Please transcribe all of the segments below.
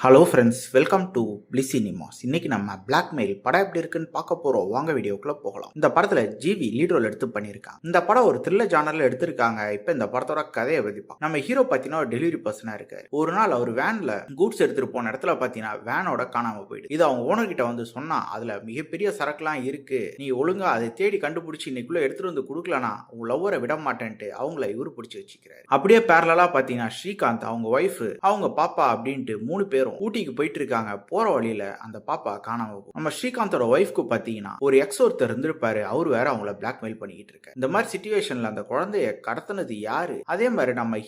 Hello friends, welcome to bliss cinemas. இன்னைக்கு நம்ம blackmail படம் எப்படி இருக்குன்னு பார்க்க போறோம். வாங்க வீடியோக்குள்ள போகலாம். இந்த படத்துல ஜிவி லீட் ரோல் எடுத்து பண்ணியிருக்காங்க. இந்த படம் ஒரு த்ரில்லர் ஜானர்ல எடுத்திருக்காங்க. இப்போ இந்த படத்தோட கதையை பத்தி பார்க்கலாம். நம்ம ஹீரோ பார்த்தீங்கன்னா ஒரு டெலிவரி பர்சனா இருக்காரு. ஒரு நாள் அவர் வேன்ல கூட்ஸ் எடுத்துட்டு போன இடத்துல பார்த்தீங்கன்னா வேனோட காணாம போயிடுது. இது அவங்க ஓனர் கிட்ட வந்து சொன்னா அதுல மிகப்பெரிய சரக்குலாம் இருக்கு, நீ ஒழுங்கா அதை தேடி கண்டுபிடிச்சு இன்னைக்குள்ள எடுத்துட்டு வந்து கொடுக்கலனா உங்க லவ்வரை விட மாட்டேன்ட்டு அவங்கள இவரு பிடிச்சி வச்சுக்கிறாரு. அப்படியே பேரலா பார்த்தீங்கன்னா ஸ்ரீகாந்த், அவங்க ஒய்ஃப், அவங்க பாப்பா அப்படின்ட்டு 3 பேரும் ஊட்டிக்கு போயிட்டு இருக்காங்க. போற வழியில அந்த பாப்பா காணாம போகும். நம்ம ஸ்ரீகாந்தோட ஒய்ஃப்க்கு பாத்தீங்கன்னா ஒரு எக்ஸ் ஒருத்தர் இருந்திருப்பாரு. அவரு வேற அவங்கள பிளாக்மெயில் பண்ணிக்கிட்டு இருக்காரு. இந்த மாதிரி சிச்சுவேஷன்ல அந்த குழந்தைய கடத்தினது யாரு, அதே மாதிரி நம்ம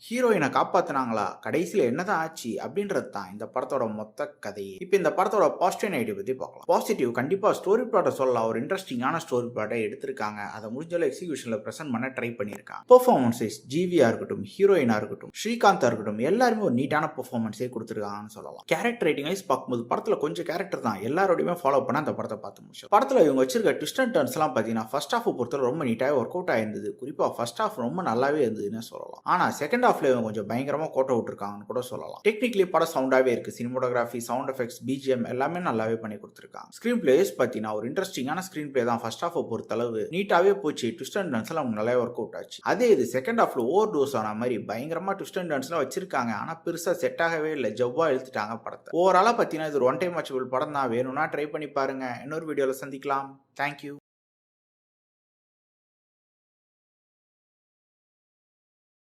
ஹீரோயினை காப்பாத்தினாங்களா, கடைசியில என்னதான் ஆச்சு அப்படின்றது தான் இந்த படத்தோட மொத்த கதையே. இப்ப இந்த படத்தோட பாசிட்டிவ் நெகட்டிவ் பத்தி பார்க்கலாம். பாசிட்டிவ், கண்டிப்பா ஸ்டோரி பிளாட்டை சொல்லலாம். ஒரு இன்ட்ரெஸ்டிங்கான ஸ்டோரி பிளாட்டை எடுத்திருக்காங்க. அதை முடிஞ்சளவு எக்ஸிகியூஷன்ல பிரசன்ட் பண்ண ட்ரை பண்ணியிருக்காங்க. பெர்ஃபார்மன்ஸஸ் ஜிவியா இருக்கட்டும், ஹீரோயினா இருக்கட்டும், ஸ்ரீகாந்தா இருக்கட்டும், எல்லாருமே ஒரு நீட்டான பெர்ஃபார்மன்ஸே கொடுத்திருக்காங்கன்னு சொல்லலாம். கேரக்டர் ரைட்டிங் வைஸ் பார்க்கும்போது படத்துல கொஞ்சம் கேரக்டர் தான் எல்லாரோடையுமே ஃபாலோ பண்ண அந்த படத்தை பார்த்து முடிச்சோம். படத்துல இவங்க வச்சிருக்க ட்விஸ்ட் அண்ட் டர்ன்ஸ் எல்லாம் பாத்தீங்கன்னா ஃபர்ஸ்ட் ஹாஃப் பொறுத்தவரை ரொம்ப நீட்டாக ஒர்க் அவுட் ஆயிருந்தது. குறிப்பா ஃபர்ஸ்ட் ஹாஃப் ரொம்ப நல்லாவே இருந்ததுன்னு சொல்லலாம். ஆனா செகண்ட் ஹாஃப்ல இவங்க கொஞ்சம் பயங்கரமா கோட்ட விட்டுருக்காங்கன்னு கூட சொல்லலாம். டெக்னிக்கலி படம் சவுண்டாவே இருக்கு. சினிமோட்டோகிராஃபி, சவுண்ட் எஃபெக்ட்ஸ், பிஜிஎம் எல்லாமே நல்லாவே பண்ணி கொடுத்துருக்காங்க. ஸ்கிரீன் பிளேஸ் பாத்தீங்கன்னா ஒரு இன்ட்ரெஸ்டிங்கான ஸ்கிரீன் பிளே தான். ஃபர்ஸ்ட் ஹாஃப் பொறுத்தளவு நீட்டாவே போச்சு. ட்விஸ்ட் அண்ட் டர்ன்ஸ் எல்லாம் நல்லா ஒர்க் அவுட் ஆச்சு. அதே இது செகண்ட் ஹாஃப்ல ஓவர் டோஸ் ஆன மாதிரி பயங்கரமா ட்விஸ்ட் அண்ட் டர்ன்ஸ் எல்லாம் வச்சிருக்காங்க. ஆனா பெருசா செட் ஆகவே இல்லை. ஜவ்வா இழுத்துட்டாங்க படத்தை. ஓவராலா பார்த்தீங்கன்னா இது ஒரு ஒன் டைம் வாட்சபிள் படம் தான். வேணும்னா ட்ரை பண்ணி பாருங்க. இன்னொரு வீடியோவில் சந்திக்கலாம். தேங்க்யூ.